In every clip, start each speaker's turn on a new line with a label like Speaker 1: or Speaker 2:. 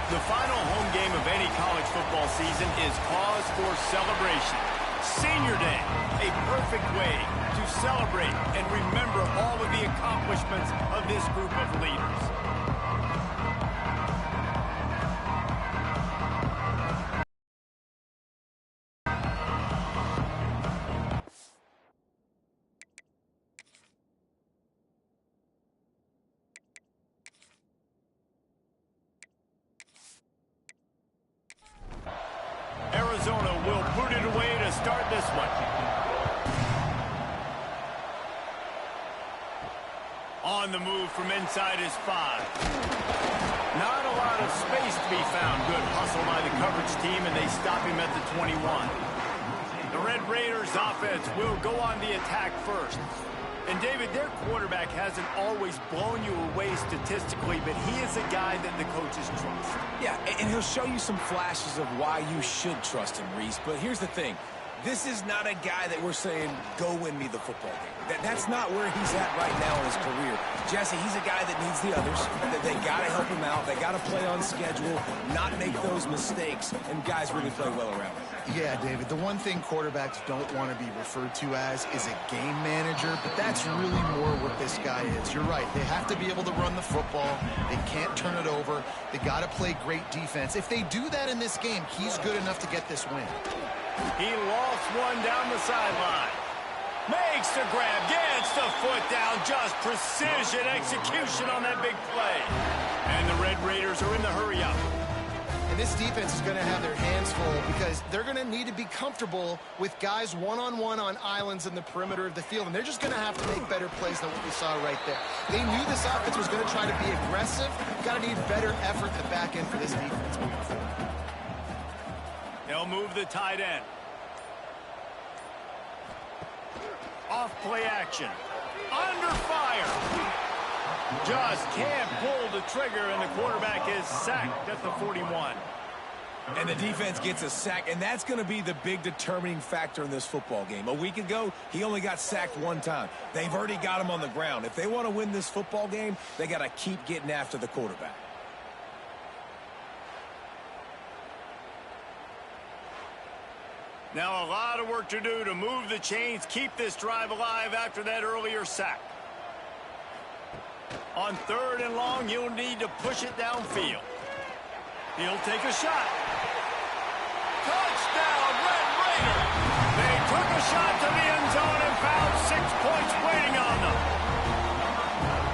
Speaker 1: The final home game of any college football season is cause for celebration. Senior Day, a perfect way to celebrate and remember all of the accomplishments of this group of leaders. Arizona will put it away to start this one. On the move from inside his 5. Not a lot of space to be found. Good hustle by the coverage team, and they stop him at the 21. The Red Raiders offense will go on the attack first. And, David, their quarterback hasn't always blown you away statistically, but he is a guy that the coaches trust.
Speaker 2: Yeah, and he'll show you some flashes of why you should trust him, Reese. But here's the thing. This is not a guy that we're saying, go win me the football game. That's not where he's at right now in his career. Jesse, he's a guy that needs the others. They got to help him out. They got to play on schedule, not make those mistakes, and guys really play well around him.
Speaker 3: Yeah, David, the one thing quarterbacks don't want to be referred to as is a game manager, but that's really more what this guy is. You're right. They have to be able to run the football. They can't turn it over. They got to play great defense. If they do that in this game, he's good enough to get this win.
Speaker 1: He lost one down the sideline. Makes the grab, gets the foot down, just precision execution on that big play. And the Red Raiders are in the hurry-up.
Speaker 3: And this defense is going to have their hands full because they're going to need to be comfortable with guys one-on-one on islands in the perimeter of the field, and they're just going to have to make better plays than what we saw right there. They knew this offense was going to try to be aggressive. Got to need better effort at the back end for this defense moving forward.
Speaker 1: They'll move the tight end. Off play action. Under fire. Just can't pull the trigger, and the quarterback is sacked at the 41.
Speaker 2: And the defense gets a sack, and that's going to be the big determining factor in this football game. A week ago, he only got sacked one time. They've already got him on the ground. If they want to win this football game, they got to keep getting after the quarterback.
Speaker 1: Now a lot of work to do to move the chains, keep this drive alive after that earlier sack. On 3rd and long, you'll need to push it downfield. He'll take a shot. Touchdown, Red Raider! They took a shot to the end zone and found 6 points waiting on them.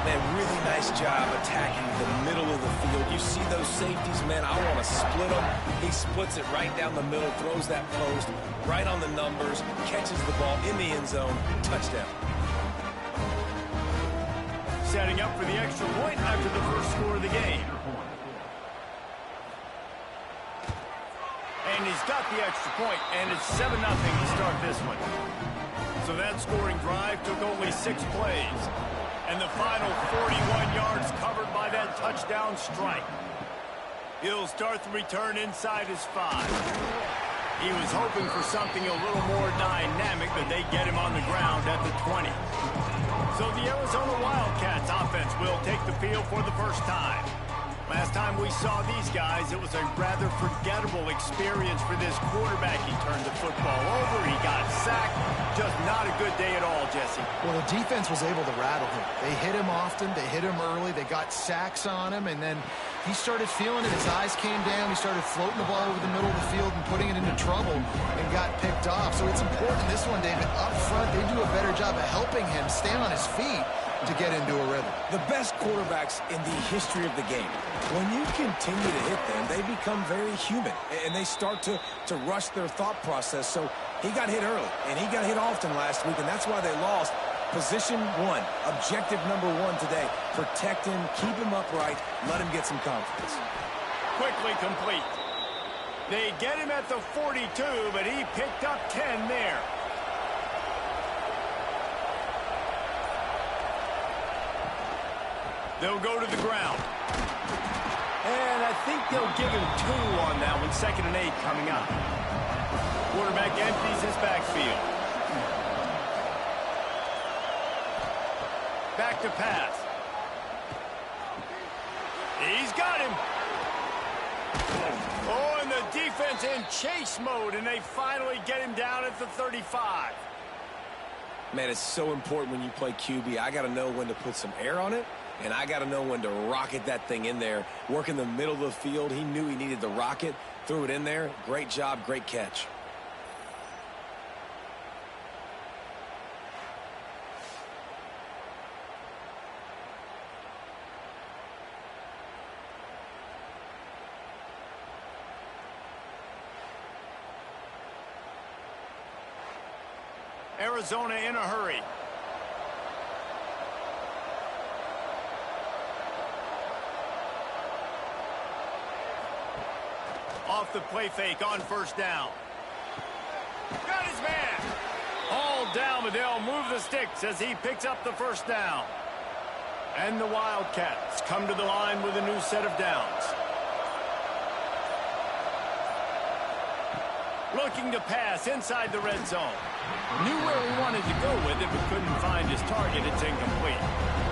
Speaker 2: Man, really nice job attacking the middle of the field. You see those safeties, man, I want to split them. He splits it right down the middle, throws that post right on the numbers, catches the ball in the end zone, touchdown.
Speaker 1: Setting up for the extra point after the first score of the game. And he's got the extra point, and it's 7-0 to start this one. So that scoring drive took only 6 plays. And the final 41 yards covered by that touchdown strike. He'll start the return inside his 5. He was hoping for something a little more dynamic, but they get him on the ground at the 20. So the Arizona Wildcats offense will take the field for the first time. Last time we saw these guys, it was a rather forgettable experience for this quarterback. He turned the football over, he got sacked. Just not a good day at all, Jesse.
Speaker 3: Well, the defense was able to rattle him. They hit him often, they hit him early, they got sacks on him, and then he started feeling it. His eyes came down, he started floating the ball over the middle of the field and putting it into trouble and got picked off. So it's important, this one, David, up front, they do a better job of helping him stay on his feet to get into a rhythm.
Speaker 2: The best quarterbacks in the history of the game, when you continue to hit them, they become very human, and they start to rush their thought process. So he got hit early, and he got hit often last week, and that's why they lost. Position 1, objective number 1 today. Protect him, keep him upright, let him get some confidence.
Speaker 1: Quickly complete. They get him at the 42, but he picked up 10 there. They'll go to the ground. And I think they'll give him 2 on that one. 2nd and 8 coming up. Quarterback empties his backfield. Back to pass. He's got him. Oh, and the defense in chase mode, and they finally get him down at the 35.
Speaker 2: Man, it's so important when you play QB. I got to know when to put some air on it, and I got to know when to rocket that thing in there. Work in the middle of the field. He knew he needed the rocket, threw it in there. Great job, great catch.
Speaker 1: Arizona in a hurry. Off the play fake on first down. Got his man. All down, but they'll move the sticks as he picks up the first down. And the Wildcats come to the line with a new set of downs. Looking to pass inside the red zone. Knew where he wanted to go with it, but couldn't find his target. It's incomplete.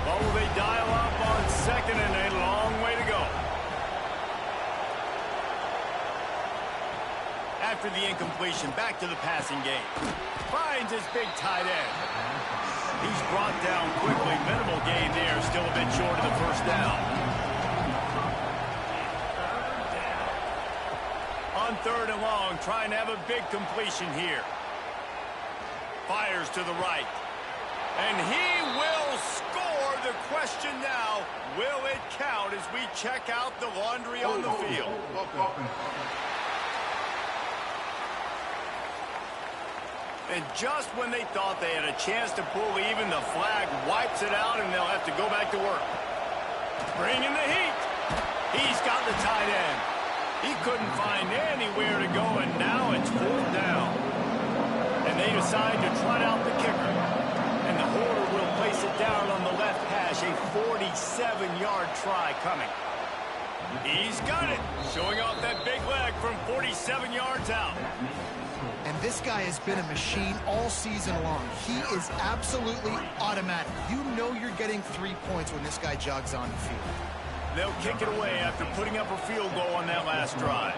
Speaker 1: Oh, they dial up on second and a long way to go. After the incompletion, back to the passing game. Finds his big tight end. He's brought down quickly. Minimal gain there. Still a bit short of the first down. On third and long, trying to have a big completion here. Fires to the right. And he will score. The question now, will it count as we check out the laundry on the field? And just when they thought they had a chance to pull even, the flag wipes it out, and they'll have to go back to work. Bringing the heat. He's got the tight end. He couldn't find anywhere to go, and now it's fourth down. And they decide to trot out the kicker. And the holder will place it down on the left hash. A 47-yard try coming. He's got it. Showing off that big leg from 47 yards out.
Speaker 3: And this guy has been a machine all season long. He is absolutely automatic. You know you're getting 3 points when this guy jogs on the field.
Speaker 1: They'll kick it away after putting up a field goal on that last drive.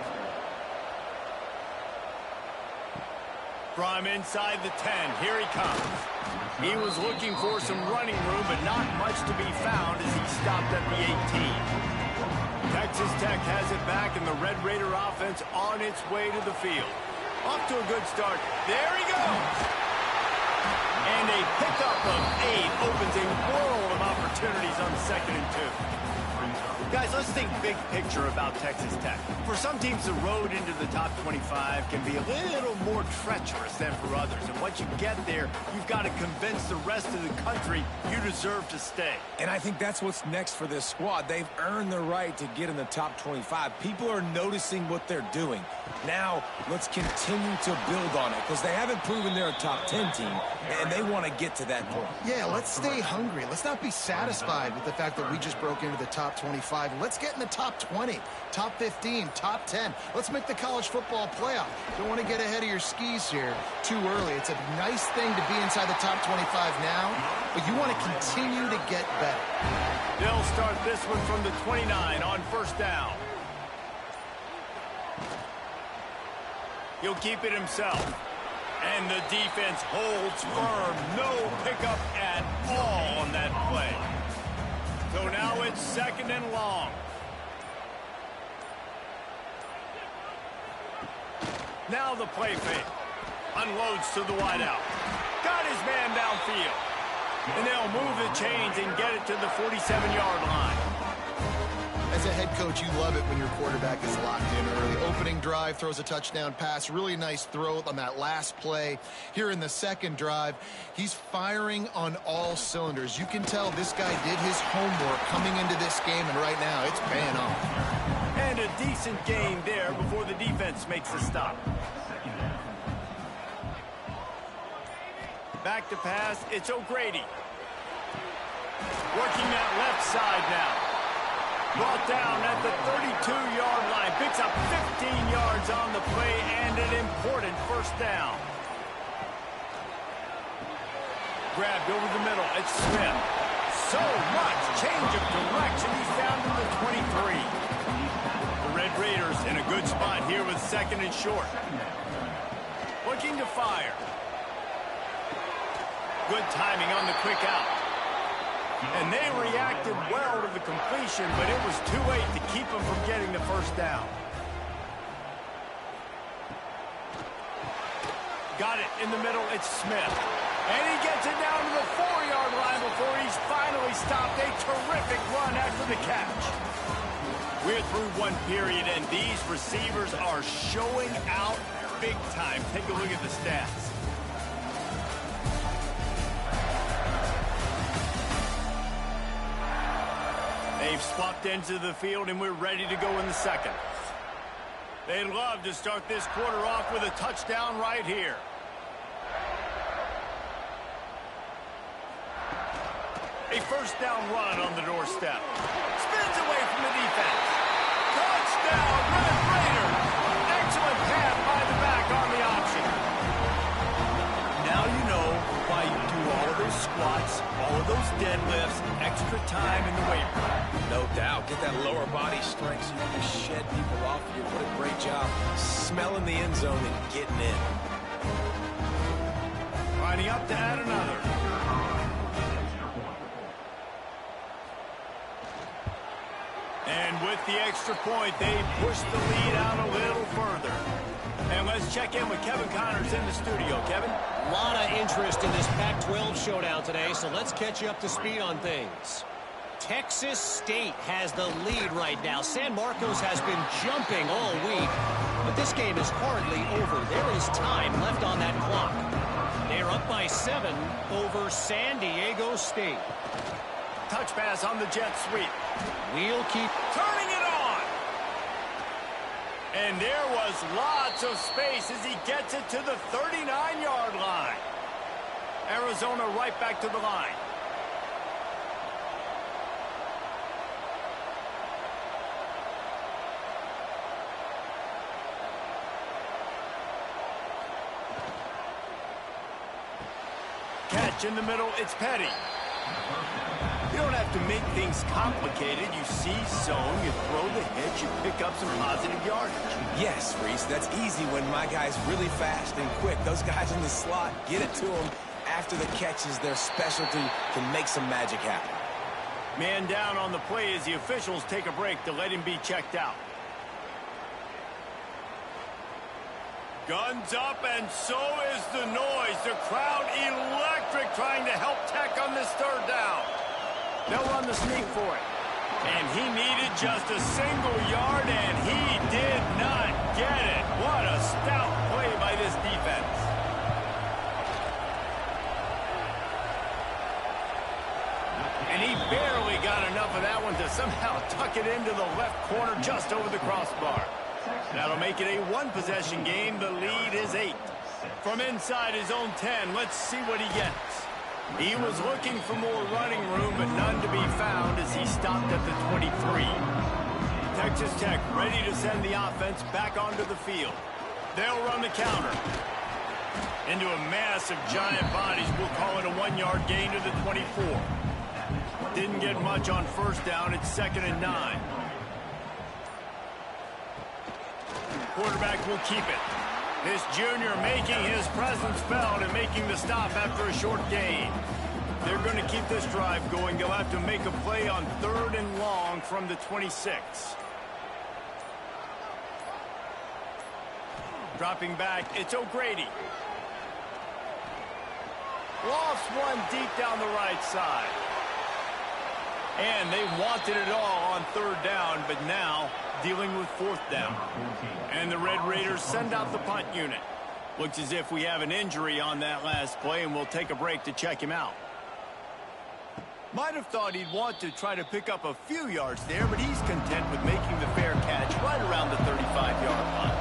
Speaker 1: From inside the 10, here he comes. He was looking for some running room, but not much to be found as he stopped at the 18. Texas Tech has it back, and the Red Raider offense on its way to the field. Off to a good start. There he goes. And a pickup of 8 opens a world of opportunities on second and 2. Guys, let's think big picture about Texas Tech. For some teams, the road into the top 25 can be a little more treacherous than for others. And once you get there, you've got to convince the rest of the country you deserve to stay.
Speaker 2: And I think that's what's next for this squad. They've earned the right to get in the top 25. People are noticing what they're doing. Now, let's continue to build on it because they haven't proven they're a top 10 team, and they want to get to that point.
Speaker 3: Yeah, let's stay hungry. Let's not be satisfied with the fact that we just broke into the top 25. Let's get in the top 20, top 15, top 10. Let's make the college football playoff. Don't want to get ahead of your skis here too early. It's a nice thing to be inside the top 25 now, but you want to continue to get better.
Speaker 1: They'll start this one from the 29 on first down. He'll keep it himself. And the defense holds firm. No pickup at all on that play. So now it's second and long. Now the play fake. Unloads to the wideout. Got his man downfield. And they'll move the chains and get it to the 47-yard line.
Speaker 3: As a head coach, you love it when your quarterback is locked in early. Opening drive, throws a touchdown pass. Really nice throw on that last play. Here in the second drive, he's firing on all cylinders. You can tell this guy did his homework coming into this game, and right now it's paying off.
Speaker 1: And a decent gain there before the defense makes the stop. Back to pass, it's O'Grady. Working that left side now. Brought down at the 32-yard line. Picks up 15 yards on the play and an important first down. Grabbed over the middle. It's Smith. So much change of direction. He's down to the 23. The Red Red Raiders in a good spot here with 2nd and short. Looking to fire. Good timing on the quick out. And they reacted well to the completion, but it was too late to keep them from getting the first down. Got it in the middle. It's Smith. And he gets it down to the 4-yard line before he's finally stopped. A terrific run after the catch. We're through one period, and these receivers are showing out big time. Take a look at the stats. They've swapped ends of the field, and we're ready to go in the second. They'd love to start this quarter off with a touchdown right here. A first down run on the doorstep. Spins away from the defense. Touchdown, Red Raiders. Excellent pass by the back on the option. Now you know why you do all of those squats, all of those deadlifts, extra time in the weight room.
Speaker 2: No doubt. Get that lower body strength so you can shed people off you. What a great job smelling the end zone and getting in.
Speaker 1: Lining up to add another. And with the extra point, they push the lead out a little further. And let's check in with Kevin Connors in the studio. Kevin?
Speaker 4: A lot of interest in this Pac-12 showdown today, so let's catch you up to speed on things. Texas State has the lead right now. San Marcos has been jumping all week, but this game is hardly over. There is time left on that clock. They're up by 7 over San Diego State.
Speaker 1: Touch pass on the jet sweep.
Speaker 4: We'll keep
Speaker 1: turning it on. And there was lots of space as he gets it to the 39-yard line. Arizona right back to the line. Catch in the middle, it's Petty. You don't have to make things complicated. You see zone, you throw the hitch, you pick up some positive yardage.
Speaker 2: Yes, Reese, that's easy when my guy's really fast and quick. Those guys in the slot, get it to them after the catch is their specialty, can make some magic happen.
Speaker 1: Man down on the play as the officials take a break to let him be checked out. Guns up, and so is the noise. The crowd electric trying to help Tech on this third down. They'll run the sneak for it. And he needed just a single yard, and he did not get it. What a stout play by this defense. And he barely got enough of that one to somehow tuck it into the left corner just over the crossbar. That'll make it a one-possession game. The lead is 8. From inside his own 10, let's see what he gets. He was looking for more running room, but none to be found as he stopped at the 23. Texas Tech ready to send the offense back onto the field. They'll run the counter. Into a mass of giant bodies, we'll call it a 1-yard gain to the 24. Didn't get much on first down. It's 2nd and 9. Quarterback will keep it. This junior making his presence felt and making the stop after a short gain. They're going to keep this drive going. They'll have to make a play on 3rd and long from the 26. Dropping back, it's O'Grady. Lost one deep down the right side. And they wanted it all on 3rd down, but now dealing with 4th down. And the Red Raiders send out the punt unit. Looks as if we have an injury on that last play, and we'll take a break to check him out. Might have thought he'd want to try to pick up a few yards there, but he's content with making the fair catch right around the 35-yard line.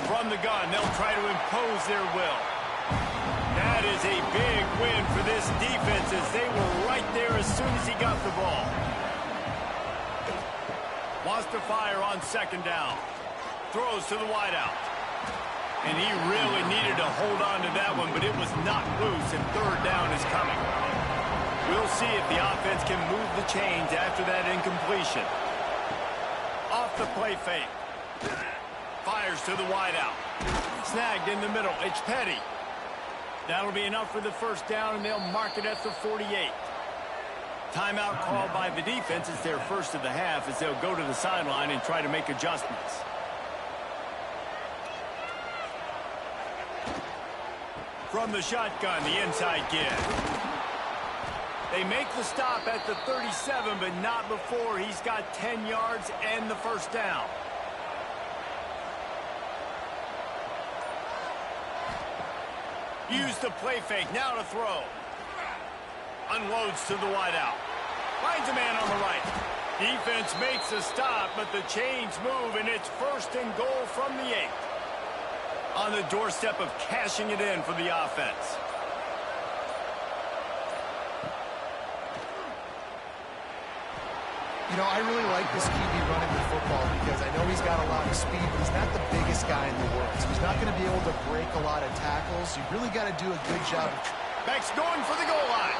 Speaker 1: From the gun, they'll try to impose their will. That is a big win for this defense as they were right there as soon as he got the ball. Wants to fire on 2nd down. Throws to the wideout. And he really needed to hold on to that one, but it was knocked loose, and 3rd down is coming. We'll see if the offense can move the chains after that incompletion. off the play fake. Fires to the wideout. Snagged in the middle. It's Petty. That'll be enough for the first down, and they'll mark it at the 48. Timeout called by the defense. It's their first of the half as they'll go to the sideline and try to make adjustments. From the shotgun, the inside give. They make the stop at the 37, but not before he's got 10 yards and the first down. Use the play fake, now to throw. Unloads to the wideout. Finds a man on the right. Defense makes a stop, but the chains move, and it's first and goal from the 8. On the doorstep of cashing it in for the offense.
Speaker 3: You know, I really like this QB running the football because I know he's got a lot of speed, but he's not the biggest guy in the world. So he's not going to be able to break a lot of tackles. You really got to do a good job.
Speaker 1: Beck's going for the goal line.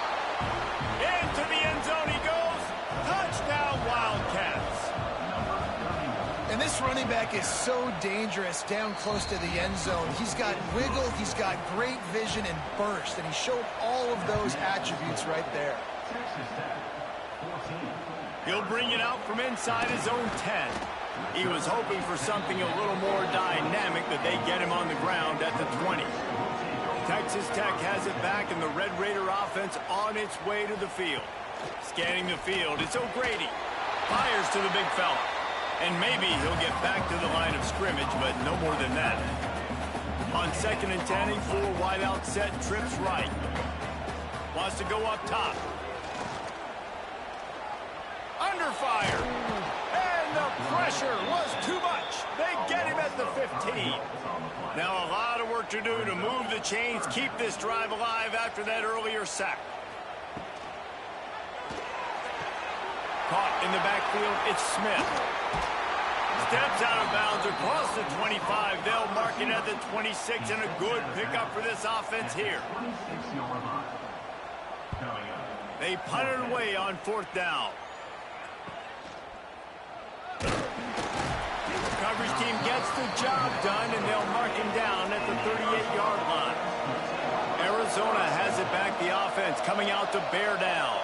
Speaker 1: Into the end zone he goes. Touchdown, Wildcats.
Speaker 3: And this running back is so dangerous down close to the end zone. He's got wiggle, he's got great vision and burst, and he showed all of those attributes right there.
Speaker 1: He'll bring it out from inside his own 10. He was hoping for something a little more dynamic, but they get him on the ground at the 20. Texas Tech has it back, and the Red Raider offense on its way to the field. Scanning the field, it's O'Grady. Fires to the big fella. And maybe he'll get back to the line of scrimmage, but no more than that. On 2nd and 10, a full wideout set, trips right. Wants to go up top. Under fire. And the pressure was too much. They get him at the 15. Now a lot of work to do to move the chains, keep this drive alive after that earlier sack. Caught in the backfield, it's Smith. Steps out of bounds across the 25. They'll mark it at the 26, and a good pickup for this offense here. They punt it away on 4th down. The coverage team gets the job done, and they'll mark him down at the 38-yard line. Arizona has it back, the offense coming out to bear down.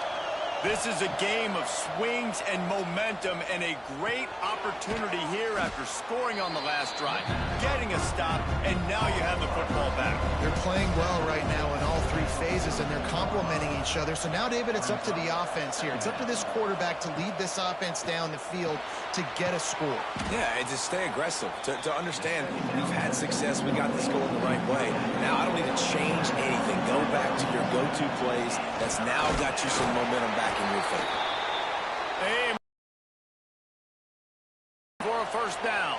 Speaker 1: This is a game of swings and momentum, and a great opportunity here after scoring on the last drive, getting a stop, and now you have the football back.
Speaker 3: They're playing well right now in all 3 phases, and they're complementing each other. So now, David, it's up to the offense here. It's up to this quarterback to lead this offense down the field to get a score.
Speaker 2: Yeah, and to stay aggressive, to understand we've had success, we got this going the right way. Now I don't need to change anything. Go back to your go-to plays. That's now got you some momentum back in your favor.
Speaker 1: Aim for a first down.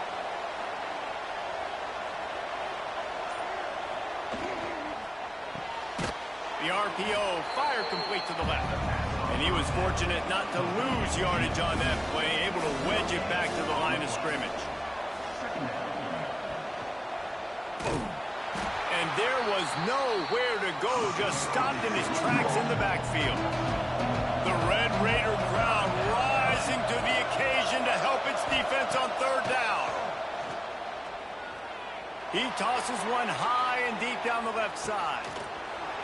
Speaker 1: The RPO, fire complete to the left. And he was fortunate not to lose yardage on that play, able to wedge it back to the line of scrimmage. And there was nowhere to go, just stopped in his tracks in the backfield. The Red Raider crowd rising to the occasion to help its defense on 3rd down. He tosses one high and deep down the left side.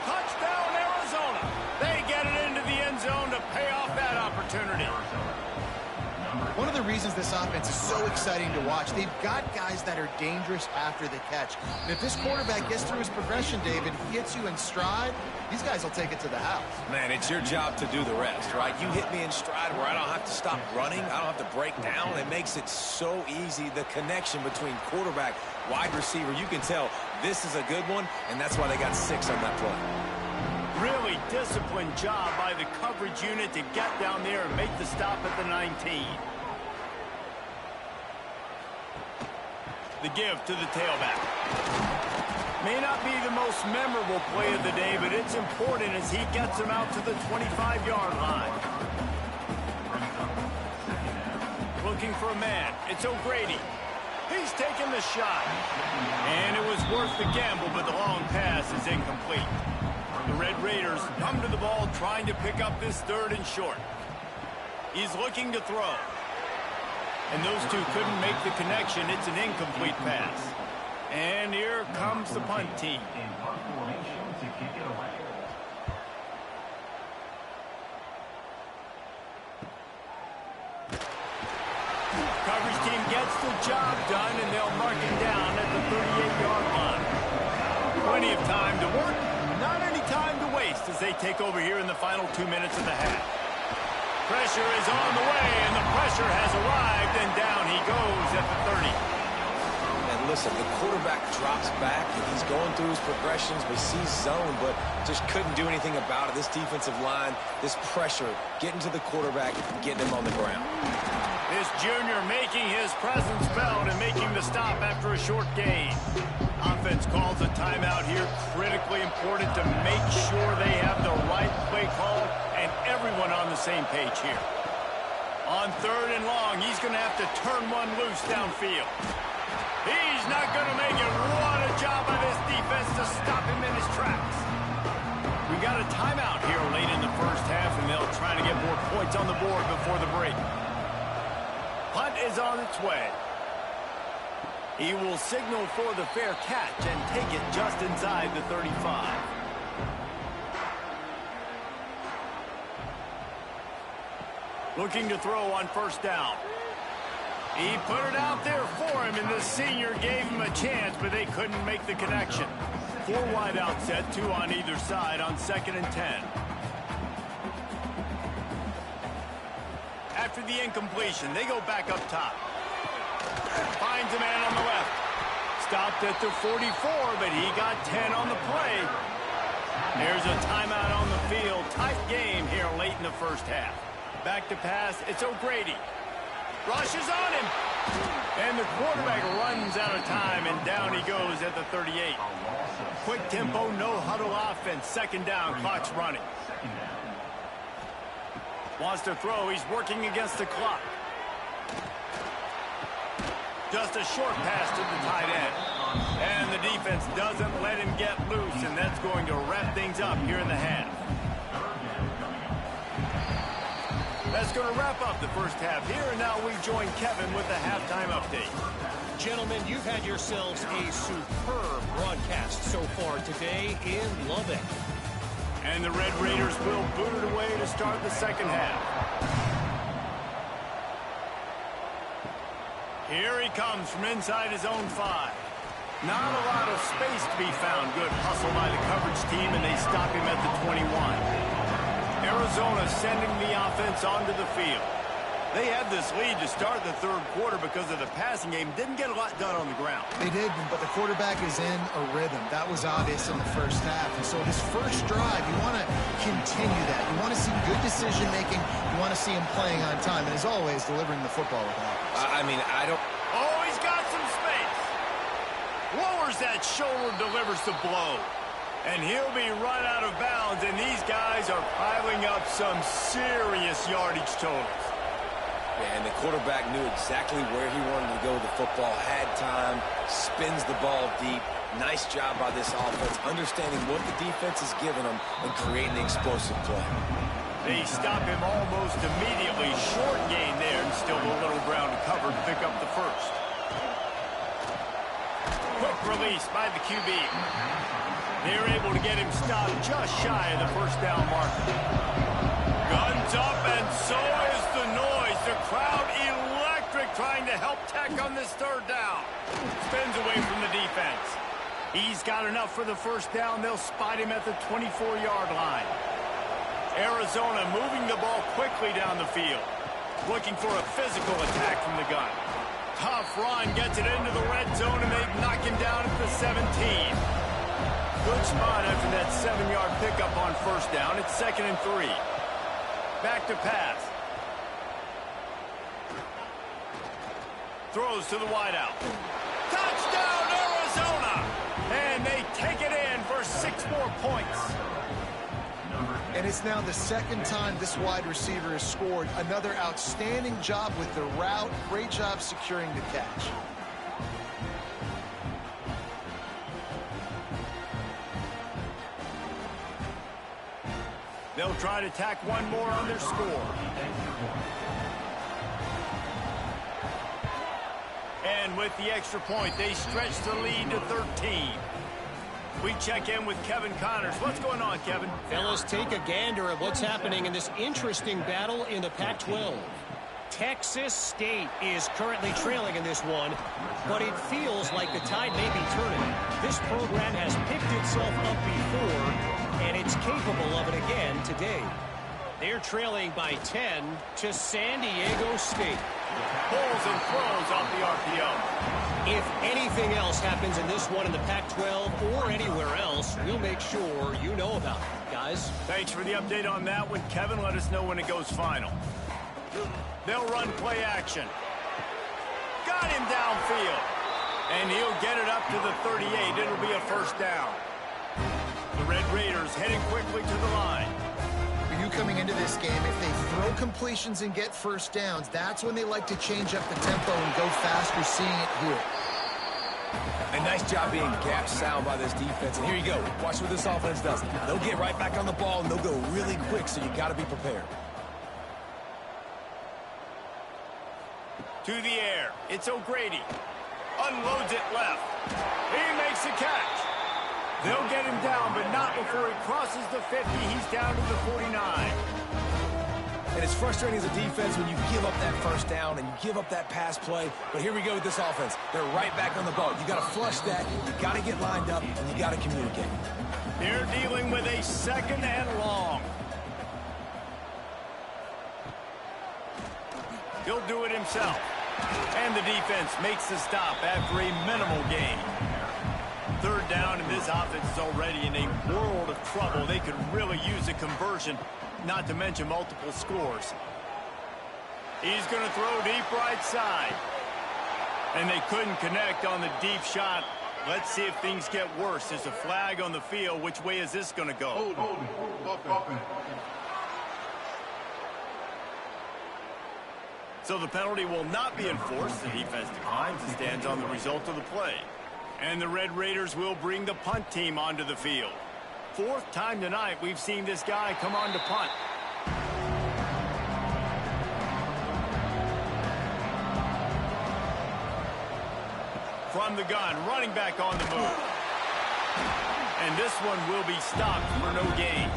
Speaker 1: Touchdown, Arizona. They get it into the end zone to pay off that opportunity.
Speaker 3: One of the reasons this offense is so exciting to watch, they've got guys that are dangerous after the catch. And if this quarterback gets through his progression, David, he gets you in stride, these guys will take it to the house.
Speaker 2: Man, it's your job to do the rest, right? You hit me in stride where I don't have to stop running. I don't have to break down. It makes it so easy, the connection between quarterback, wide receiver. You can tell this is a good one, and that's why they got 6 on that play.
Speaker 1: Really disciplined job by the coverage unit to get down there and make the stop at the 19. The give to the tailback. May not be the most memorable play of the day, but it's important as he gets him out to the 25-yard line. Looking for a man. It's O'Grady. He's taking the shot. And it was worth the gamble, but the long pass is incomplete. The Red Raiders come to the ball trying to pick up this 3rd and short. He's looking to throw. And those two couldn't make the connection. It's an incomplete pass. And here comes the punt team. Coverage team gets the job done, and they'll mark him down at the 38-yard line. Plenty of time to work, not any time to waste as they take over here in the final 2 minutes of the half. Pressure is on the way, and the pressure has arrived, and down he goes at the 30.
Speaker 2: And listen, the quarterback drops back, and he's going through his progressions. We see zone, but just couldn't do anything about it. This defensive line, this pressure, getting to the quarterback, getting him on the ground.
Speaker 1: This junior making his presence felt and making the stop after a short gain. Offense calls a timeout here. Critically important to make sure they have the right play call and everyone on the same page here. On 3rd and long, he's going to have to turn one loose downfield. He's not going to make it. What a job by this defense to stop him in his tracks. We got a timeout here late in the first half, and they'll try to get more points on the board before the break. Punt is on its way. He will signal for the fair catch and take it just inside the 35. Looking to throw on 1st down. He put it out there for him, and the senior gave him a chance, but they couldn't make the connection. 4 wide out set, 2 on either side on 2nd and 10. After the incompletion, they go back up top. Finds a man on the left. Stopped at the 44, but he got 10 on the play. There's a timeout on the field. Tight game here late in the first half. Back to pass. It's O'Grady. Rushes on him. And the quarterback runs out of time, and down he goes at the 38. Quick tempo, no huddle offense. 2nd down, clock's running. Wants to throw. He's working against the clock. Just a short pass to the tight end. And the defense doesn't let him get loose, and that's going to wrap things up here in the half. That's going to wrap up the first half here, and now we join Kevin with the halftime update.
Speaker 4: Gentlemen, you've had yourselves a superb broadcast so far today in Lubbock.
Speaker 1: And the Red Raiders will boot it away to start the second half. Here he comes from inside his own 5. Not a lot of space to be found. Good hustle by the coverage team, and they stop him at the 21. Arizona sending the offense onto the field. They had this lead to start the 3rd quarter because of the passing game. Didn't get a lot done on the ground.
Speaker 3: They did, but the quarterback is in a rhythm. That was obvious in the first half. And so this first drive, you want to continue that. You want to see good decision-making. You want to see him playing on time. And as always, delivering the football with hours.
Speaker 2: I don't...
Speaker 1: Oh, he's got some space. Lowers that shoulder, delivers the blow. And he'll be run out of bounds, and these guys are piling up some serious yardage totals.
Speaker 2: Yeah, and the quarterback knew exactly where he wanted to go with the football, had time, spins the ball deep. Nice job by this offense, understanding what the defense is giving them and creating the explosive play.
Speaker 1: They stop him almost immediately. Short gain there, and still a little ground to cover to pick up the first. Quick release by the QB. They're able to get him stopped just shy of the 1st down marker. Guns up, and so is the noise. The crowd electric, trying to help Tech on this 3rd down. Spins away from the defense. He's got enough for the 1st down. They'll spot him at the 24-yard line. Arizona moving the ball quickly down the field. Looking for a physical attack from the gun. Tough run, gets it into the red zone, and they knock him down at the 17. Good spot after that 7-yard pickup on 1st down. It's 2nd and 3. Back to pass. Throws to the wideout. Touchdown, Arizona! And they take it in for 6 more points.
Speaker 3: And it's now the 2nd time this wide receiver has scored. Another outstanding job with the route. Great job securing the catch.
Speaker 1: They'll try to tack one more on their score. And with the extra point, they stretch the lead to 13. We check in with Kevin Connors. What's going on, Kevin?
Speaker 4: Fellas, take a gander at what's happening in this interesting battle in the Pac-12. Texas State is currently trailing in this one, but it feels like the tide may be turning. This program has picked itself up before, and it's capable of it again today. They're trailing by 10 to San Diego State.
Speaker 1: Pulls and throws off the RPO.
Speaker 4: If anything else happens in this one in the Pac-12 or anywhere else, we'll make sure you know about it, guys.
Speaker 1: Thanks for the update on that one, Kevin. Let us know when it goes final. They'll run play action. Got him downfield. And he'll get it up to the 38. It'll be a first down. The Red Raiders heading quickly to the line.
Speaker 3: For you coming into this game, if they throw completions and get first downs, that's when they like to change up the tempo and go faster, seeing it here.
Speaker 2: A nice job being gap sound by this defense. And here you go. Watch what this offense does. They'll get right back on the ball, and they'll go really quick, so you got to be prepared.
Speaker 1: To the air. It's O'Grady. Unloads it left. He makes the catch. They'll get him down, but not before he crosses the 50. He's down to the 49.
Speaker 2: And it's frustrating as a defense when you give up that first down and you give up that pass play. But here we go with this offense. They're right back on the ball. You got to flush that. You got to get lined up, and you got to communicate.
Speaker 1: They're dealing with a second and long. He'll do it himself. And the defense makes the stop after a minimal gain. Third down, and this offense is already in a world of trouble. They could really use a conversion, not to mention multiple scores. He's going to throw deep right side. And they couldn't connect on the deep shot. Let's see if things get worse. There's a flag on the field. Which way is this going to go? So the penalty will not be enforced. The defense declines and stands on the result of the play. And the Red Raiders will bring the punt team onto the field. Fourth time tonight we've seen this guy come on to punt. From the gun, running back on the move. And this one will be stopped for no gain.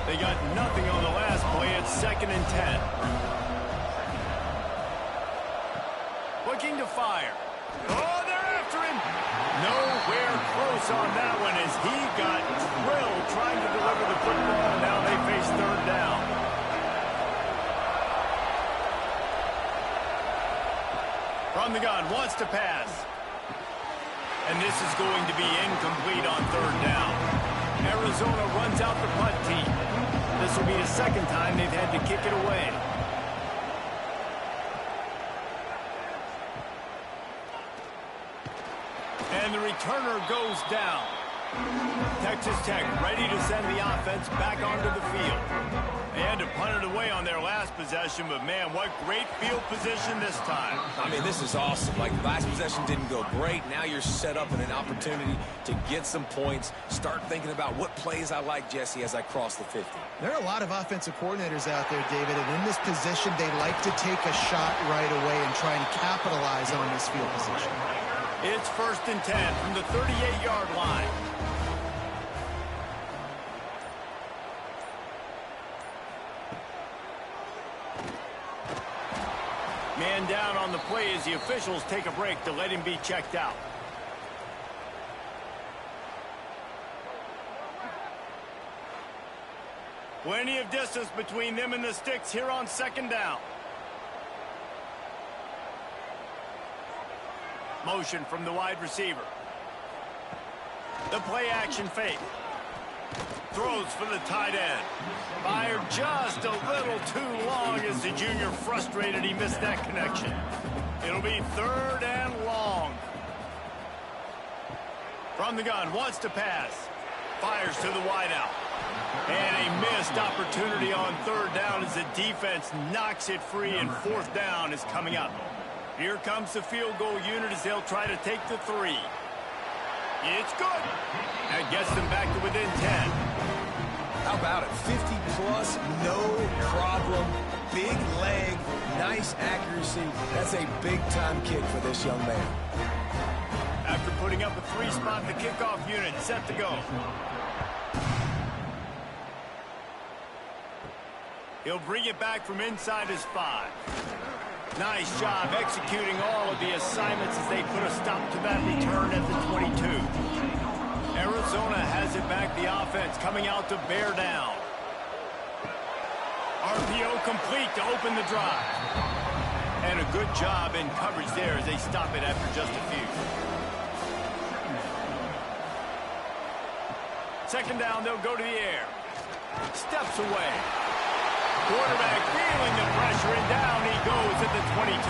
Speaker 1: They got nothing on the last play. It's 2nd and 10. Looking to fire. Oh, they're after him. Nowhere close on that one as he got drilled trying to deliver the football. Now they face third down. From the gun, wants to pass. And this is going to be incomplete on third down. Arizona runs out the punt team. This will be the second time they've had to kick it away. And the returner goes down. Texas Tech ready to send the offense back onto the field. They had to punt it away on their last possession, but man, what great field position this time.
Speaker 2: I mean, this is awesome. Like, last possession didn't go great. Now you're set up in an opportunity to get some points. Start thinking about what plays I like, Jesse, as I cross the 50.
Speaker 3: There are a lot of offensive coordinators out there, David, and in this position, they like to take a shot right away and try and capitalize on this field position.
Speaker 1: It's 1st and 10 from the 38-yard line. Man down on the play as the officials take a break to let him be checked out. Plenty of distance between them and the sticks here on 2nd down. Motion from the wide receiver. The play action fake. Throws for the tight end. Fired just a little too long as the junior frustrated he missed that connection. It'll be 3rd and long. From the gun, wants to pass. Fires to the wideout. And a missed opportunity on 3rd down as the defense knocks it free, and 4th down is coming up. Here comes the field goal unit as they'll try to take the 3. It's good. That gets them back to within 10.
Speaker 2: How about it? 50 plus, no problem. Big leg, nice nice accuracy. That's a big-time kick for this young man.
Speaker 1: After putting up a three-spot, the kickoff unit set to go. He'll bring it back from inside his 5. Nice job executing all of the assignments as they put a stop to that return at the 22. Arizona has it back, the offense coming out to bear down. RPO complete to open the drive. And a good job in coverage there as they stop it after just a few. Second down, they'll go to the air. Steps away. Quarterback feeling the pressure, and down he goes at the 22.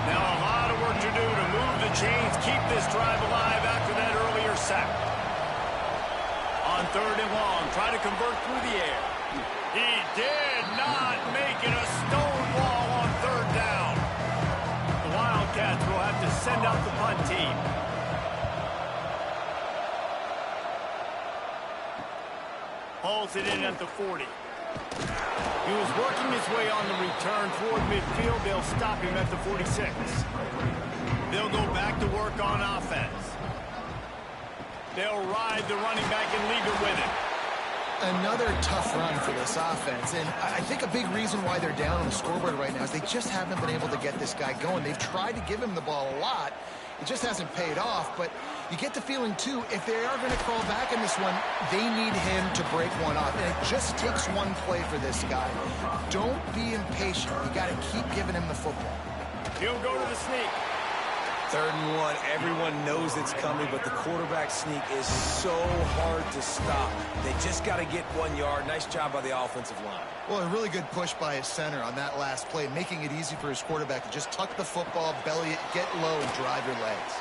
Speaker 1: Now a lot of work to do to move the chains, keep this drive alive after that earlier sack. On third and long, try to convert through the air. He did not make it a stone wall on third down. The Wildcats will have to send out the punt team. Hauls it in at the 40. He was working his way on the return toward midfield. They'll stop him at the 46. They'll go back to work on offense. They'll ride the running back and leave it with him.
Speaker 3: Another tough run for this offense, and I think a big reason why they're down on the scoreboard right now is they just haven't been able to get this guy going. They've tried to give him the ball a lot. It just hasn't paid off, but you get the feeling, too, if they are going to crawl back in this one, they need him to break one off, and it just takes one play for this guy. Don't be impatient. You got to keep giving him the football.
Speaker 1: He'll go to the sneak.
Speaker 2: 3rd and 1, everyone knows it's coming, but the quarterback sneak is so hard to stop. They just got to get 1 yard. Nice job by the offensive line.
Speaker 3: Well, a really good push by his center on that last play, making it easy for his quarterback to just tuck the football, belly it, get low, and drive your legs.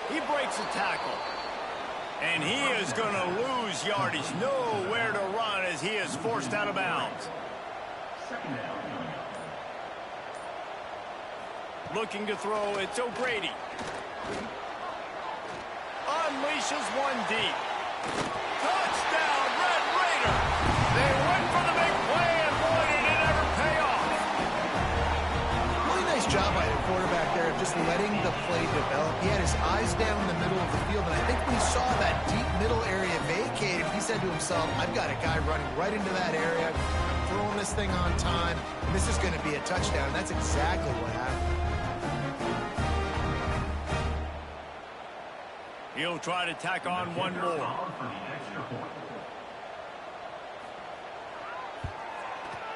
Speaker 1: He breaks a tackle. And he is going to lose yardage. Nowhere to run as he is forced out of bounds. Looking to throw, it's O'Grady. Unleashes one deep. Touchdown, Red Raider! They went for the big play, and boy, did it ever pay off.
Speaker 3: Really nice job by the quarterback there of just letting the play develop. He had his eyes down the middle of the field, and I think when he saw that deep middle area vacated, he said to himself, I've got a guy running right into that area, throwing this thing on time, and this is going to be a touchdown. That's exactly what happened.
Speaker 1: He'll try to tack on one more.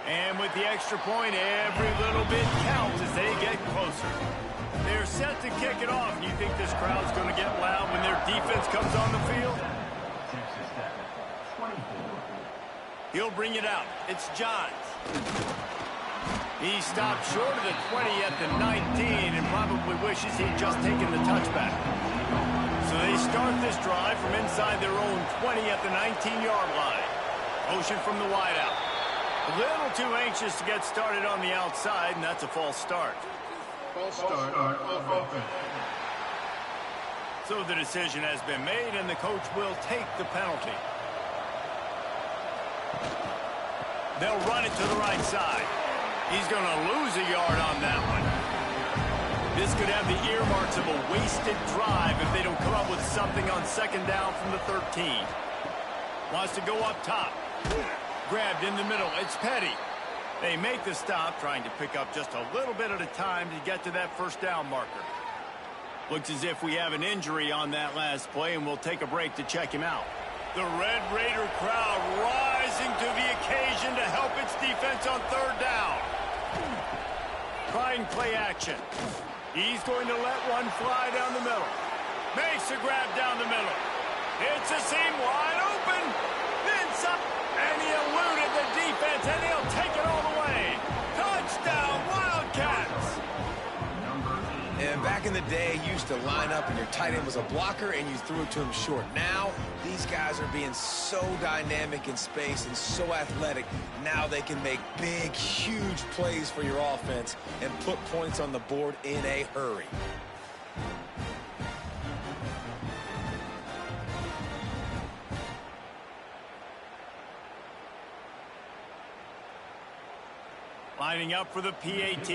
Speaker 1: And with the extra point, every little bit counts as they get closer. They're set to kick it off. Do you think this crowd's going to get loud when their defense comes on the field? He'll bring it out. It's Johns. He stopped short of the 20 at the 19 and probably wishes he'd just taken the touchback. So they start this drive from inside their own 20 at the 19-yard line. Motion from the wideout. A little too anxious to get started on the outside, and that's a false start.
Speaker 5: False start on offense.
Speaker 1: So the decision has been made, and the coach will take the penalty. They'll run it to the right side. He's going to lose a yard on that one. This could have the earmarks of a wasted drive if they don't come up with something on second down from the 13. Wants to go up top. Grabbed in the middle. It's Petty. They make the stop, trying to pick up just a little bit at a time to get to that first down marker. Looks as if we have an injury on that last play, and we'll take a break to check him out. The Red Raider crowd rising to the occasion to help its defense on third down. Trying play action. He's going to let one fly down the middle. Makes a grab down the middle. It's a seam wide open. Then some, and he eluded the defense, and he'll take it all the way. Touchdown, Wildcats!
Speaker 2: And back in the day, you used to line up and your tight end was a blocker and you threw it to him short. Now, these guys are being so dynamic in space and so athletic. Now they can make big, huge plays for your offense and put points on the board in a hurry.
Speaker 1: Lining up for the PAT.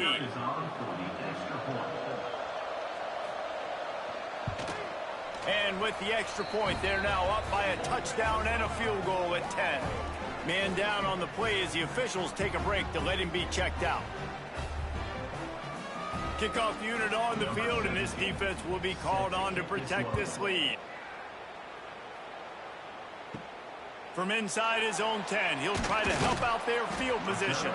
Speaker 1: And with the extra point, they're now up by a touchdown and a field goal at 10. Man down on the play as the officials take a break to let him be checked out. Kickoff unit on the field, and this defense will be called on to protect this lead. From inside his own 10, he'll try to help out their field position.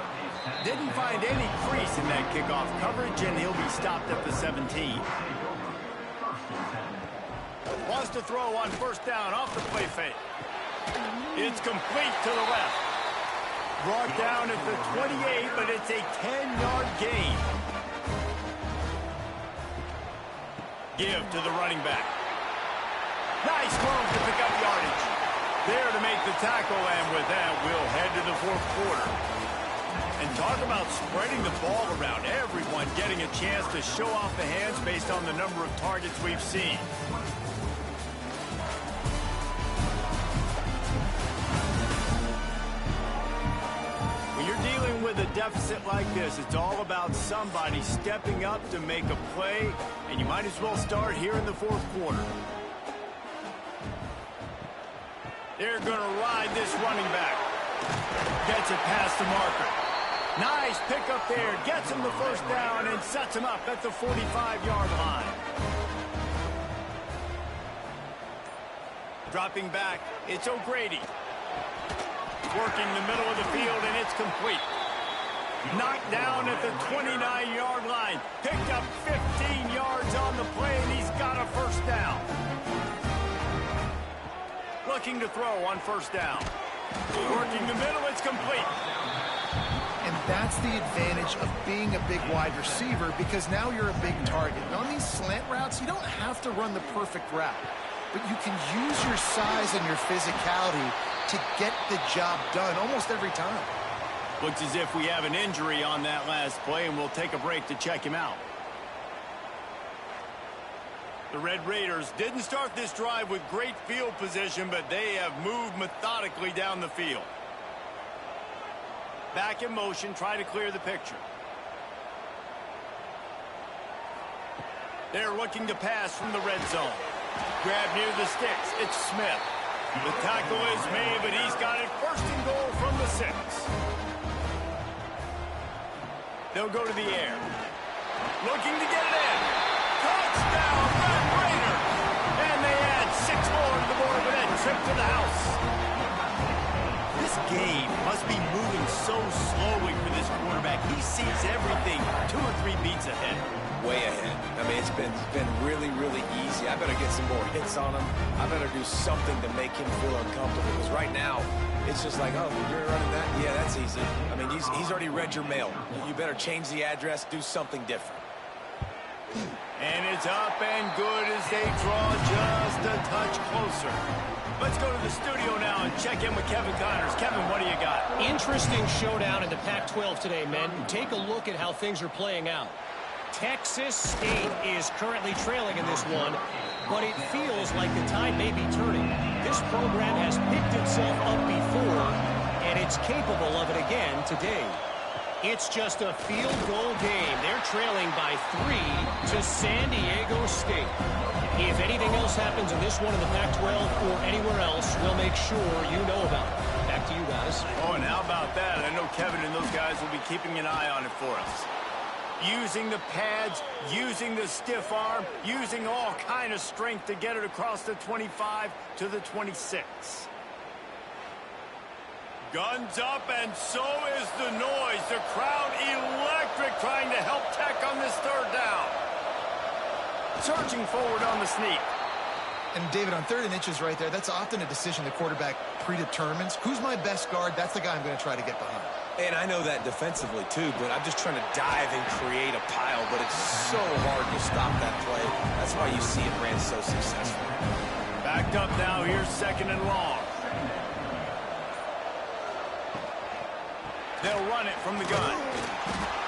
Speaker 1: Didn't find any crease in that kickoff coverage, and he'll be stopped at the 17. Wants to throw on first down off the play fake. It's complete to the left. Brought down at the 28, but it's a 10-yard gain. Give to the running back. Nice move to pick up yardage. There to make the tackle, and with that, we'll head to the fourth quarter. And talk about spreading the ball around. Everyone getting a chance to show off the hands based on the number of targets we've seen. When you're dealing with a deficit like this, it's all about somebody stepping up to make a play, and you might as well start here in the fourth quarter. They're going to ride this running back. Gets it past the marker. Nice pickup there. Gets him the first down and sets him up at the 45-yard line. Dropping back, it's O'Grady. Working the middle of the field, and it's complete. Knocked down at the 29-yard line. Picked up 15 yards on the play, and he's got a first down. Looking to throw on first down. Working the middle, it's complete.
Speaker 3: And that's the advantage of being a big wide receiver, because now you're a big target. And on these slant routes, you don't have to run the perfect route, but you can use your size and your physicality to get the job done almost every time.
Speaker 1: Looks as if we have an injury on that last play, and we'll take a break to check him out. The Red Raiders didn't start this drive with great field position, but they have moved methodically down the field. Back in motion, try to clear the picture. They're looking to pass from the red zone. Grab near the sticks. It's Smith. The tackle is made, but he's got it first and goal from the 6. They'll go to the air. Looking to get it in. Touchdown, Red Raider! And they add 6 more to the board with that trip to the house. This game must be moving so slowly for this quarterback. He sees everything 2 or 3 beats ahead.
Speaker 2: Way ahead. I mean, it's been really, really easy. I better get some more hits on him. I better do something to make him feel uncomfortable, because right now, it's just like, oh, you're running that? Yeah, that's easy. I mean, he's already read your mail. You better change the address, do something different.
Speaker 1: And it's up and good as they draw just a touch closer. Let's go to the studio now and check in with Kevin Connors. Kevin, what do you got?
Speaker 4: Interesting showdown in the Pac-12 today, men. Take a look at how things are playing out. Texas State is currently trailing in this one, but it feels like the tide may be turning. This program has picked itself up before, and it's capable of it again today. It's just a field goal game. They're trailing by 3 to San Diego State. If anything else happens in this one in the Pac-12 or anywhere else, we'll make sure you know about it. Back to you guys.
Speaker 1: Oh, and how about that? I know Kevin and those guys will be keeping an eye on it for us. Using the pads, using the stiff arm, using all kind of strength to get it across the 25 to the 26. Guns up, and so is the noise. The crowd electric, trying to help Tech on this third down. Surging forward on the sneak.
Speaker 3: And David, on 3rd and inches right there, that's often a decision the quarterback predetermines. Who's my best guard? That's the guy I'm going to try to get behind.
Speaker 2: And I know that defensively, too, but I'm just trying to dive and create a pile, but it's so hard to stop that play. That's why you see it ran so successful.
Speaker 1: Backed up now. Here's 2nd and long. They'll run it from the gun.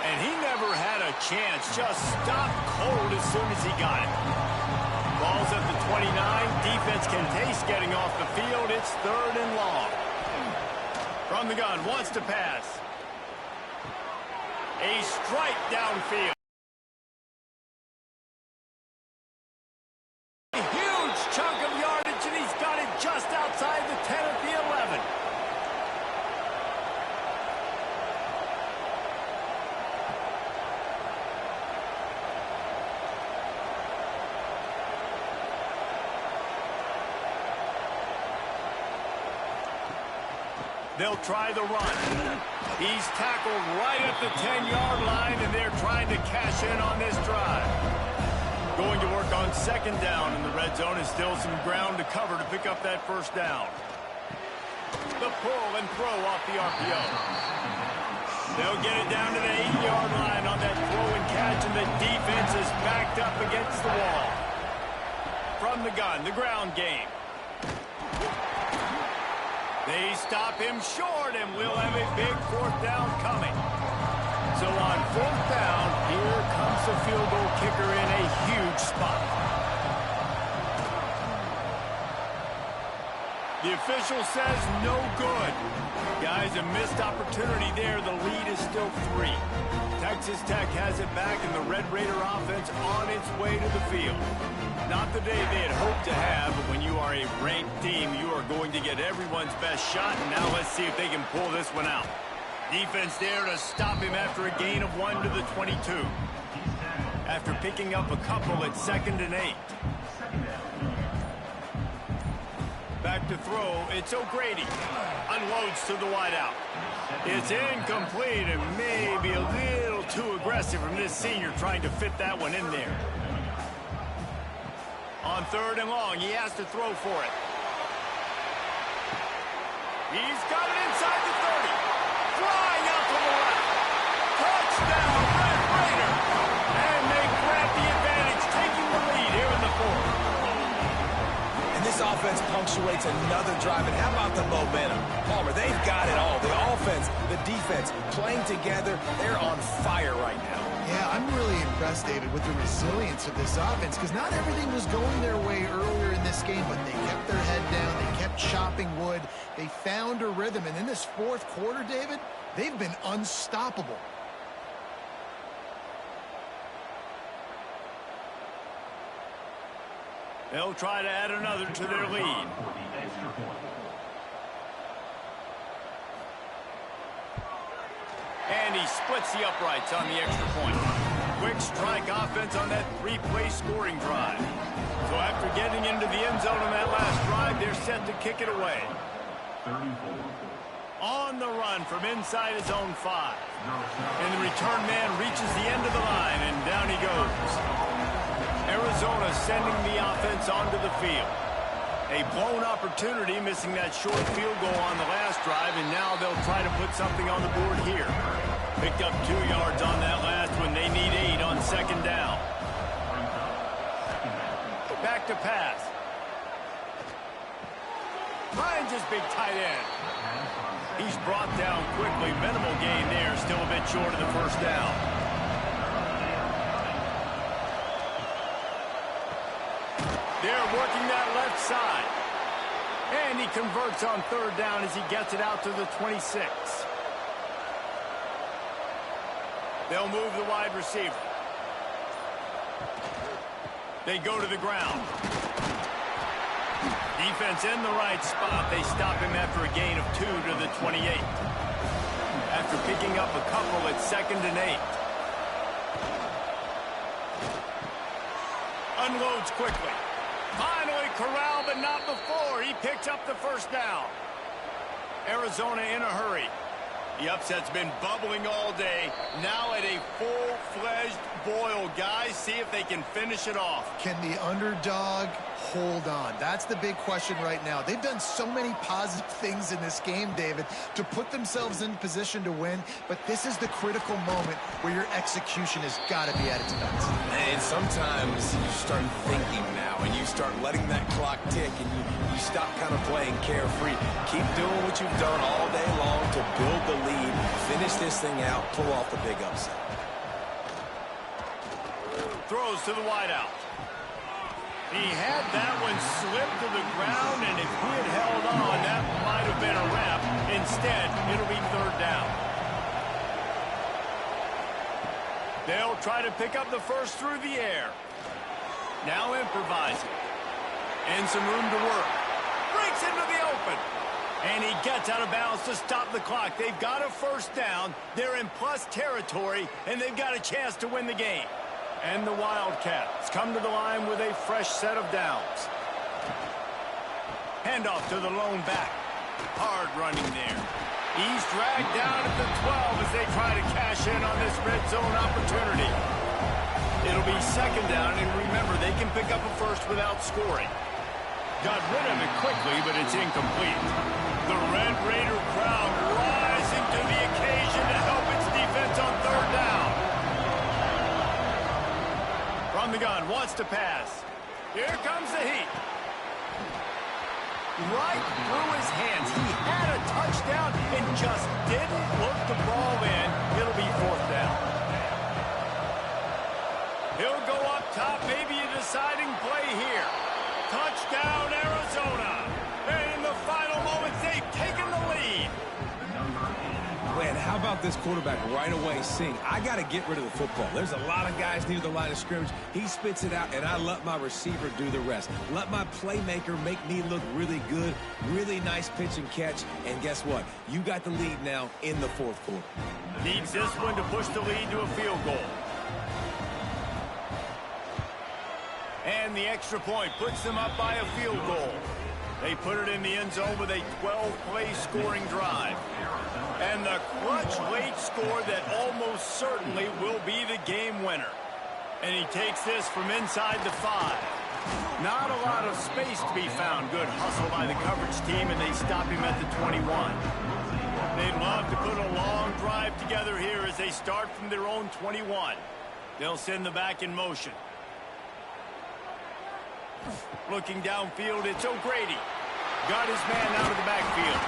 Speaker 1: And he never had a chance. Just stopped cold as soon as he got it. Ball's at the 29. Defense can taste getting off the field. It's 3rd and long. From the gun, wants to pass. A strike downfield. A huge chunk of yardage, and he's got it just outside the 10 at the 11. They'll try the run. He's tackled right at the 10-yard line, and they're trying to cash in on this drive. Going to work on second down in the red zone, is still some ground to cover to pick up that first down. The pull and throw off the RPO. They'll get it down to the 8-yard line on that throw and catch, and the defense is backed up against the wall. From the gun, the ground game. They stop him short, and we'll have a big fourth down coming. So on fourth down, here comes the field goal kicker in a huge spot. The official says no good. Guys, a missed opportunity there. The lead is still 3. Texas Tech has it back, and the Red Raider offense on its way to the field. Not the day they had hoped to have, but when you are a ranked team, you are going to get everyone's best shot, and now let's see if they can pull this one out. Defense there to stop him after a gain of 1 to the 22. After picking up a couple at 2nd and 8. Back to throw, it's O'Grady. Unloads to the wideout. It's incomplete and maybe a little too aggressive from this senior trying to fit that one in there. On 3rd and long, he has to throw for it. He's got it inside the 30. Flying out to the left. Touchdown, Red Raider. And they grab the advantage, taking the lead here in the 4th.
Speaker 2: And this offense punctuates another drive. And how about the momentum? Palmer, they've got it all. The offense, the defense, playing together. They're on fire right now.
Speaker 3: Yeah, I'm really impressed, David, with the resilience of this offense, because not everything was going their way earlier in this game, but they kept their head down, they kept chopping wood, they found a rhythm, and in this 4th quarter, David, they've been unstoppable.
Speaker 1: They'll try to add another to their lead. And he splits the uprights on the extra point. Quick strike offense on that 3-play scoring drive. So after getting into the end zone on that last drive, they're set to kick it away. On the run from inside his own 5. And the return man reaches the end of the line, and down he goes. Arizona sending the offense onto the field. A blown opportunity, missing that short field goal on the last drive, and now they'll try to put something on the board here. Picked up 2 yards on that last one. They need 8 on second down. Back to pass. Finds his big tight end. He's brought down quickly. Minimal gain there, still a bit short of the first down. They're working that left side. And he converts on 3rd down as he gets it out to the 26. They'll move the wide receiver. They go to the ground. Defense in the right spot. They stop him after a gain of 2 to the 28. After picking up a couple at 2nd and 8. Unloads quickly. Finally corralled, but not before. He picks up the first down. Arizona in a hurry. The upset's been bubbling all day. Now at a full-fledged boil. Guys, see if they can finish it off.
Speaker 3: Can the underdog hold on? That's the big question right now. They've done so many positive things in this game, David, to put themselves in position to win, but this is the critical moment where your execution has got to be at its best.
Speaker 2: And sometimes you start thinking now, and you start letting that clock tick, and you stop kind of playing carefree. Keep doing what you've done all day long to build the lead, finish this thing out, pull off the big upset.
Speaker 1: Throws to the wideout. He had that one slip to the ground, and if he had held on, that might have been a wrap. Instead, it'll be 3rd down. They'll try to pick up the first through the air. Now improvising. And some room to work. Breaks into the open. And he gets out of bounds to stop the clock. They've got a first down. They're in plus territory, and they've got a chance to win the game. And the Wildcats come to the line with a fresh set of downs. Handoff to the lone back. Hard running there. He's dragged down at the 12 as they try to cash in on this red zone opportunity. It'll be second down, and remember, they can pick up a first without scoring. Got rid of it quickly, but it's incomplete. The Red Raider crowd rising to the occasion to help its defense on third down. From the gun, wants to pass. Here comes the heat. Right through his hands. He had a touchdown and just didn't look the ball in. It'll be fourth down. He'll go up top, maybe a deciding play here. Touchdown, Arizona. And in the final moments, they've taken the lead.
Speaker 2: Man, how about this quarterback right away seeing, I got to get rid of the football. There's a lot of guys near the line of scrimmage. He spits it out, and I let my receiver do the rest. Let my playmaker make me look really good. Really nice pitch and catch. And guess what? You got the lead now in the fourth quarter.
Speaker 1: Needs this one to push the lead to a field goal. And the extra point puts them up by a field goal. They put it in the end zone with a 12-play scoring drive. And the clutch late score that almost certainly will be the game winner. And he takes this from inside the 5. Not a lot of space to be found. Good hustle by the coverage team, and they stop him at the 21. They'd love to put a long drive together here as they start from their own 21. They'll send the back in motion. Looking downfield, it's O'Grady. Got his man out of the backfield.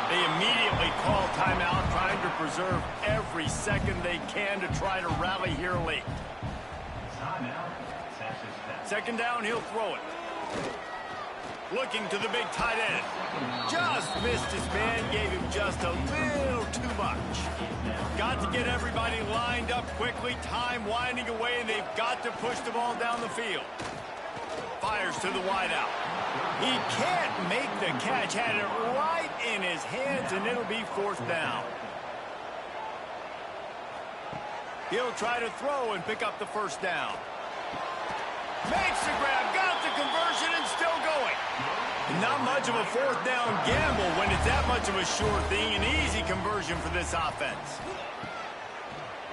Speaker 1: They immediately call timeout, trying to preserve every second they can to try to rally here late. Second down, he'll throw it. Looking to the big tight end. Just missed his man, gave him just a little too much. Got to get everybody lined up quickly, time winding away, and they've got to push the ball down the field. Fires to the wideout. He can't make the catch. Had it right in his hands, and it'll be fourth down. He'll try to throw and pick up the first down. Makes the grab, got the conversion, and still going. Not much of a fourth down gamble when it's that much of a sure thing. An easy conversion for this offense.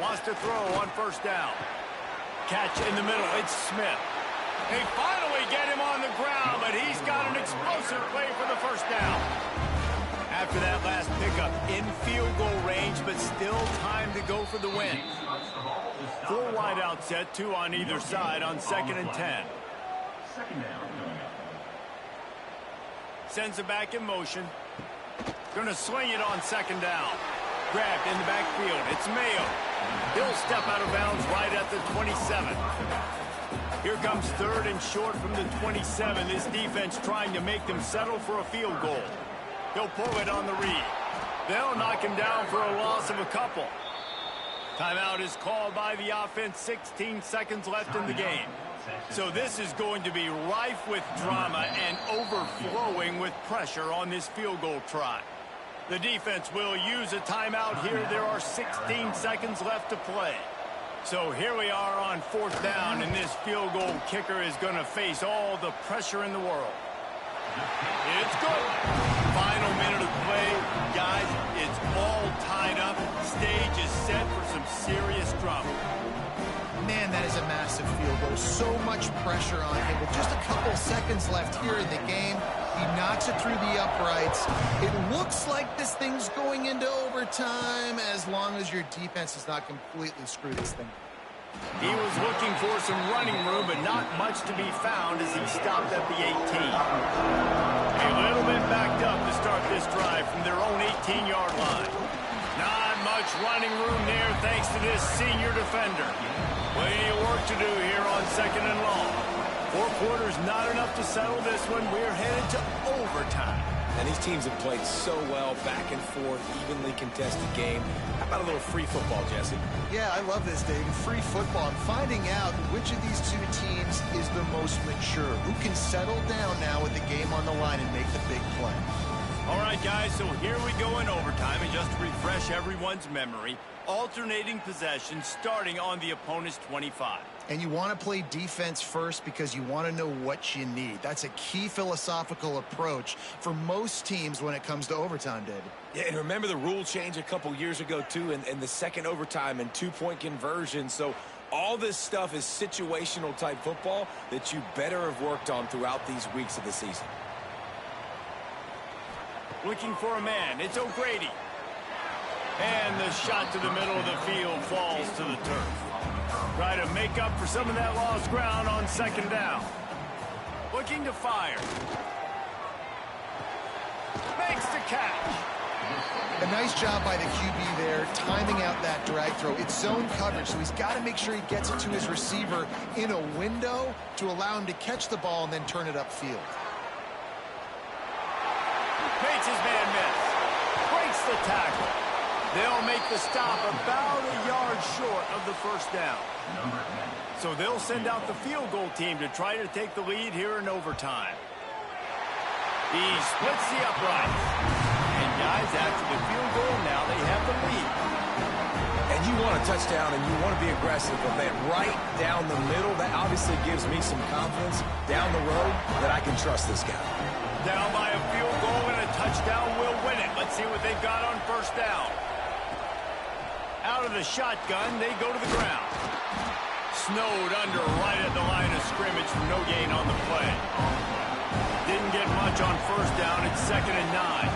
Speaker 1: Wants to throw on first down. Catch in the middle. It's Smith. They finally get him on the ground, but he's got an explosive play for the first down. After that last pickup, in field goal range, but still time to go for the win. Full wideout set, 2 on either side on 2nd and 10. Sends it back in motion. Going to swing it on second down. Grabbed in the backfield. It's Mayo. He'll step out of bounds right at the 27. Here comes third and short from the 27. This defense trying to make them settle for a field goal. He'll pull it on the read. They'll knock him down for a loss of a couple. Timeout is called by the offense. 16 seconds left in the game. So this is going to be rife with drama and overflowing with pressure on this field goal try. The defense will use a timeout here. There are 16 seconds left to play. So here we are on fourth down, and this field goal kicker is going to face all the pressure in the world. It's good. Final minute of play. Guys, it's all tied up. Stage is set for some serious drama.
Speaker 3: Man, that is a massive field goal. So much pressure on him. With just a couple seconds left here in the game, he knocks it through the uprights. It looks like this thing's going into overtime as long as your defense does not completely screw this thing.
Speaker 1: He was looking for some running room, but not much to be found as he stopped at the 18. A little bit backed up to start this drive from their own 18-yard line. Not much running room there thanks to this senior defender. Plenty of work to do here on second and long. 4 quarters, not enough to settle this one. We're headed to overtime.
Speaker 2: And these teams have played so well, back and forth, evenly contested game. How about a little free football, Jesse?
Speaker 3: Yeah, I love this, David. Free football. I'm finding out which of these two teams is the most mature. Who can settle down now with the game on the line and make the big play.
Speaker 1: All right, guys, so here we go in overtime. And just to refresh everyone's memory, alternating possessions starting on the opponent's 25.
Speaker 3: And you want to play defense first because you want to know what you need. That's a key philosophical approach for most teams when it comes to overtime, David.
Speaker 2: Yeah, and remember the rule change a couple years ago, too, in the second overtime and two-point conversion. So all this stuff is situational type football that you better have worked on throughout these weeks of the season.
Speaker 1: Looking for a man. It's O'Grady. And the shot to the middle of the field falls to the turf. Try to make up for some of that lost ground on second down. Looking to fire. Makes the catch.
Speaker 3: A nice job by the QB there, timing out that drag throw. It's zone coverage, so he's got to make sure he gets it to his receiver in a window to allow him to catch the ball and then turn it upfield.
Speaker 1: Makes his man miss. Breaks the tackle. They'll make the stop about a yard short of the first down. So they'll send out the field goal team to try to take the lead here in overtime. He splits the uprights. And guys, after the field goal, now they have the lead.
Speaker 2: And you want a touchdown and you want to be aggressive, but man, right down the middle, that obviously gives me some confidence down the road that I can trust this guy.
Speaker 1: Down by a field goal and a touchdown will win it. Let's see what they've got on first down. Out of the shotgun, they go to the ground. Snowed under right at the line of scrimmage for no gain on the play. Didn't get much on first down. It's 2nd and 9.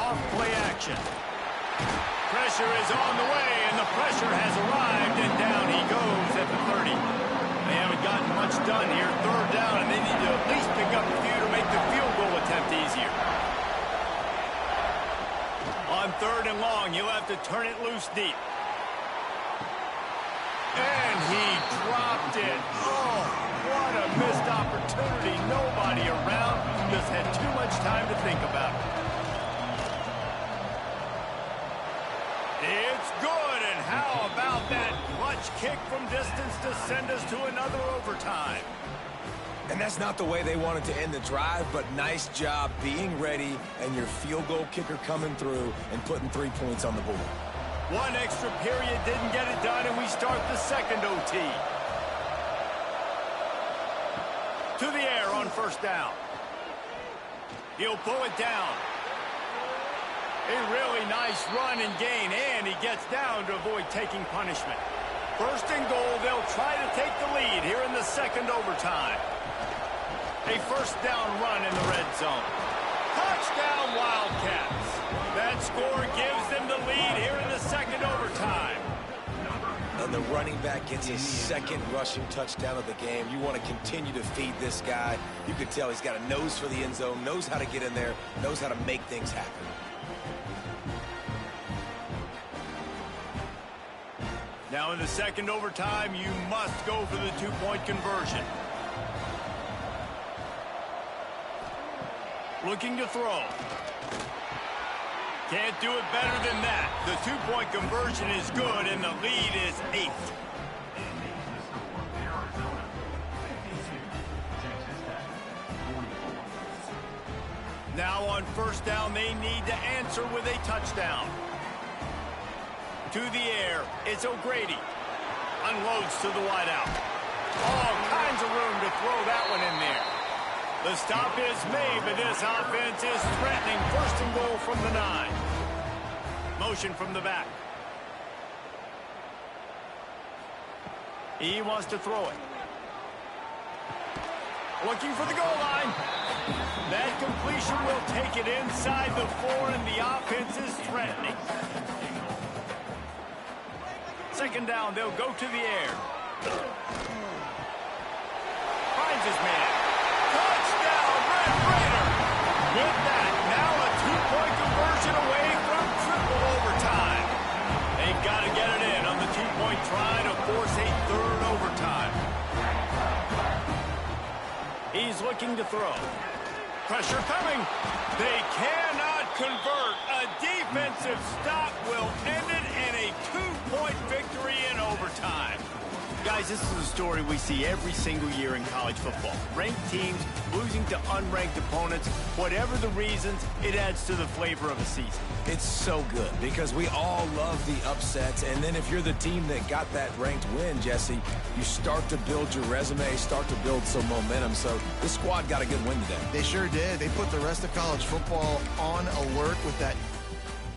Speaker 1: Off play action. Pressure is on the way, and the pressure has arrived, and down he goes at the 30. They haven't gotten much done here. 3rd down, and they need to at least pick up a few to make the field goal attempt easier. On 3rd and long, you'll have to turn it loose deep. And he dropped it. Oh, what a missed opportunity. Nobody around. Just had too much time to think about it. It's good, and how about that clutch kick from distance to send us to another overtime?
Speaker 2: And that's not the way they wanted to end the drive, but nice job being ready and your field goal kicker coming through and putting 3 points on the board.
Speaker 1: One extra period didn't get it done, and we start the second OT. To the air on first down. He'll pull it down. A really nice run and gain, and he gets down to avoid taking punishment. 1st and goal, they'll try to take the lead here in the second overtime. A first down run in the red zone. Touchdown, Wildcats. That score gives them the lead here in the second overtime.
Speaker 2: And the running back gets his 2nd rushing touchdown of the game. You want to continue to feed this guy. You can tell he's got a nose for the end zone, knows how to get in there, knows how to make things happen.
Speaker 1: Now in the second overtime, you must go for the 2-point conversion. Looking to throw. Can't do it better than that. The 2-point conversion is good, and the lead is 8. Now on first down, they need to answer with a touchdown. To the air, it's O'Grady. Unloads to the wideout. All kinds of room to throw that one in there. The stop is made, but this offense is threatening. 1st and goal from the 9. Motion from the back. He wants to throw it. Looking for the goal line. That completion will take it inside the 4, and the offense is threatening. 2nd down, they'll go to the air. Finds his man. Touchdown, Red Raider! With that, now a 2-point conversion away from triple overtime. They've got to get it in on the 2-point try to force a 3rd overtime. He's he's looking to throw. Pressure coming. They cannot convert. A defensive stop will end it in a 2-point victory in overtime. Guys, this is a story we see every single year in college football. Ranked teams losing to unranked opponents. Whatever the reasons, it adds to the flavor of the season.
Speaker 2: It's so good because we all love the upsets. And then if you're the team that got that ranked win, Jesse, you start to build your resume, start to build some momentum. So this squad got a good win today.
Speaker 3: They sure did. They put the rest of college football on alert with that